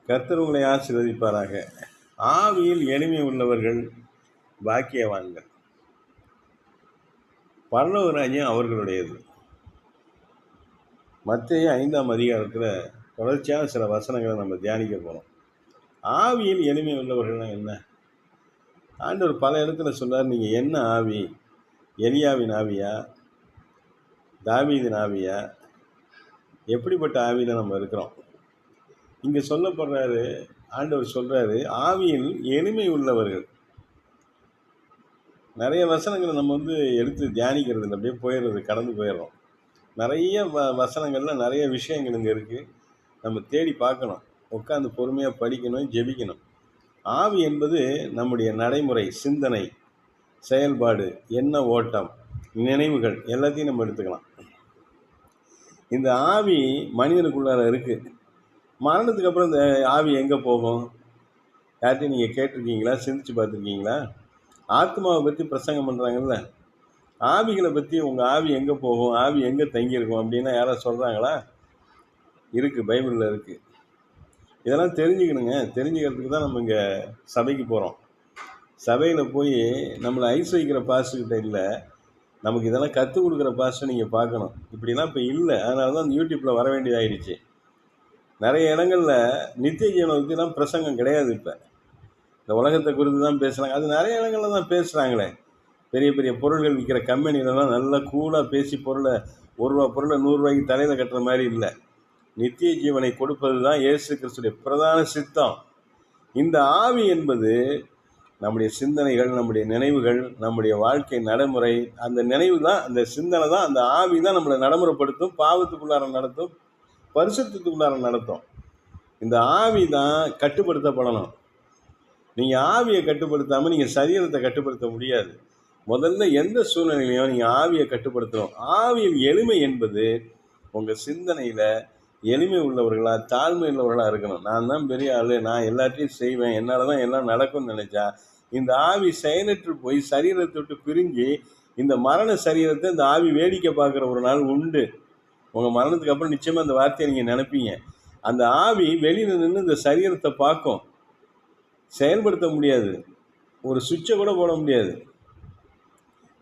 கர்த்தர் உங்களை ஆசீர்வதிப்பாராக. ஆவியில் எளிமை உள்ளவர்கள் பாக்கியவான்கள், பரலோக ராஜ்யம் அவர்களுடையது. மத்தேயு 5ஆம் அதிகாரத்தில் தொடர்ச்சியான சில வசனங்களை நம்ம தியானிக்க போகிறோம். ஆவியில் எளிமை உள்ளவர்கள்லாம் என்ன? ஆண்டவர் பல இடத்துல சொல்றார், நீங்கள் என்ன ஆவி? எலியாவின் ஆவியா, தாவீதின் ஆவியா, எப்படிப்பட்ட ஆவியில் நம்ம இருக்கிறோம்? இங்கே சொல்லப்படுறாரு, ஆண்டவர் சொல்றாரு, ஆவியில் எளிமை உள்ளவர்கள். நிறைய வசனங்களை நம்ம எடுத்து தியானிக்கிறது அப்படியே போயிடுறது, கடந்து போயிடுறோம். நிறைய வசனங்களில் நிறைய விஷயங்கள் இங்கே இருக்குது, நம்ம தேடி பார்க்கணும், உட்காந்து பொறுமையாக படிக்கணும், ஜெபிக்கணும். ஆவி என்பது நம்முடைய நடைமுறை, சிந்தனை, செயல்பாடு, எண்ண ஓட்டம், நினைவுகள் எல்லாத்தையும் நம்ம எடுத்துக்கலாம். இந்த ஆவி மனிதனுக்குள்ளார இருக்குது. மரணத்துக்கு அப்புறம் இந்த ஆவி எங்கே போகும்? யார்ட்டையும் நீங்கள் கேட்டிருக்கீங்களா? சிந்திச்சு பார்த்துருக்கீங்களா? ஆத்மாவை பற்றி பிரசங்கம் பண்ணுறாங்கல்ல, ஆவிகளை பற்றி உங்கள் ஆவி எங்கே போகும், ஆவி எங்கே தங்கியிருக்கும் அப்படின்னா யாராவது சொல்கிறாங்களா? இருக்குது, பைபிளில் இருக்குது. இதெல்லாம் தெரிஞ்சுக்கணுங்க. தெரிஞ்சுக்கிறதுக்கு தான் நம்ம இங்கே சபைக்கு போகிறோம். சபையில் போய் நம்மளை ஐஸ் வைக்கிற பாஸ்டர்கிட்ட இல்லை, நமக்கு இதெல்லாம் கற்றுக் கொடுக்குற பாஸ்டர் நீங்கள் பார்க்கணும். இப்படிலாம் இப்போ இல்லை. அதனால தான் அந்த யூடியூப்பில் வர வேண்டியதாகிடுச்சு. நிறைய இடங்களில் நித்திய ஜீவனை பற்றிலாம் பிரசங்கம் கிடையாது. இப்போ இந்த உலகத்தை குறித்து தான் பேசுகிறாங்க. அது நிறைய இடங்களில் தான் பேசுகிறாங்களே. பெரிய பெரிய பொருள்கள் விற்கிற கம்பெனிலலாம் நல்லா கூலாக பேசி பொருளை, ஒரு ரூபா பொருளை 100 ரூபாய்க்கு தலையில் கட்டுற மாதிரி இல்லை. நித்திய ஜீவனை கொடுப்பது தான் இயேசு கிறிஸ்துடைய பிரதான சித்தம். இந்த ஆவி என்பது நம்முடைய சிந்தனைகள், நம்முடைய நினைவுகள், நம்முடைய வாழ்க்கை நடைமுறை. அந்த நினைவு தான், அந்த சிந்தனை தான், அந்த ஆவி தான் நம்மளை நடைமுறைப்படுத்தும், பாவத்துக்குள்ளார நடத்தும், பரிசுத்தத்துக்குள்ளார நடத்தும். இந்த ஆவி தான் கட்டுப்படுத்தப்படணும். நீங்கள் ஆவியை கட்டுப்படுத்தாமல் நீங்கள் சரீரத்தை கட்டுப்படுத்த முடியாது. முதல்ல எந்த சூழ்நிலையிலையும் நீங்கள் ஆவியை கட்டுப்படுத்தணும். ஆவியில் எளிமை என்பது உங்கள் சிந்தனையில் எளிமை உள்ளவர்களாக, தாழ்மை உள்ளவர்களாக இருக்கணும். நான் தான் பெரிய ஆள், நான் எல்லாத்தையும் செய்வேன், என்னால் தான் எல்லாம் நடக்கும்னு நினச்சா இந்த ஆவி செயலற்று போய் சரீரத்தை விட்டு பிரிஞ்சு இந்த மரண சரீரத்தை இந்த ஆவி வேடிக்கை பார்க்குற ஒரு நாள் உண்டு. உங்கள் மரணத்துக்கு அப்புறம் நிச்சயமாக அந்த வார்த்தையை நீங்கள் நினைப்பீங்க. அந்த ஆவி வெளியில் நின்று இந்த சரீரத்தை பார்க்கும், செயல்படுத்த முடியாது, ஒரு சுவிட்சை கூட போட முடியாது.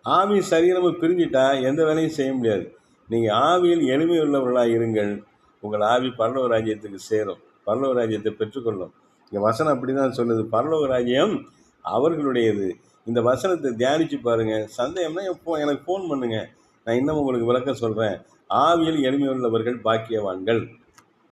ஆவி சரீரமும் பிரிஞ்சிட்டா எந்த வேலையும் செய்ய முடியாது. நீங்கள் ஆவியில் எளிமை உள்ளவர்களாக இருங்கள், உங்கள் ஆவி பரலோக ராஜ்யத்துக்கு சேரும், பரலோக ராஜ்யத்தை பெற்றுக்கொள்ளும். இங்கே வசனம் அப்படி தான் சொல்லுது, பரலோக ராஜ்யம் அவர்களுடையது. இந்த வசனத்தை தியானித்து பாருங்கள். சந்தேகம்னா எனக்கு ஃபோன் பண்ணுங்கள், நான் இன்னும் உங்களுக்கு விளக்கம் சொல்கிறேன். ஆவியில் எளிமை உள்ளவர்கள் பாக்கியவான்கள்.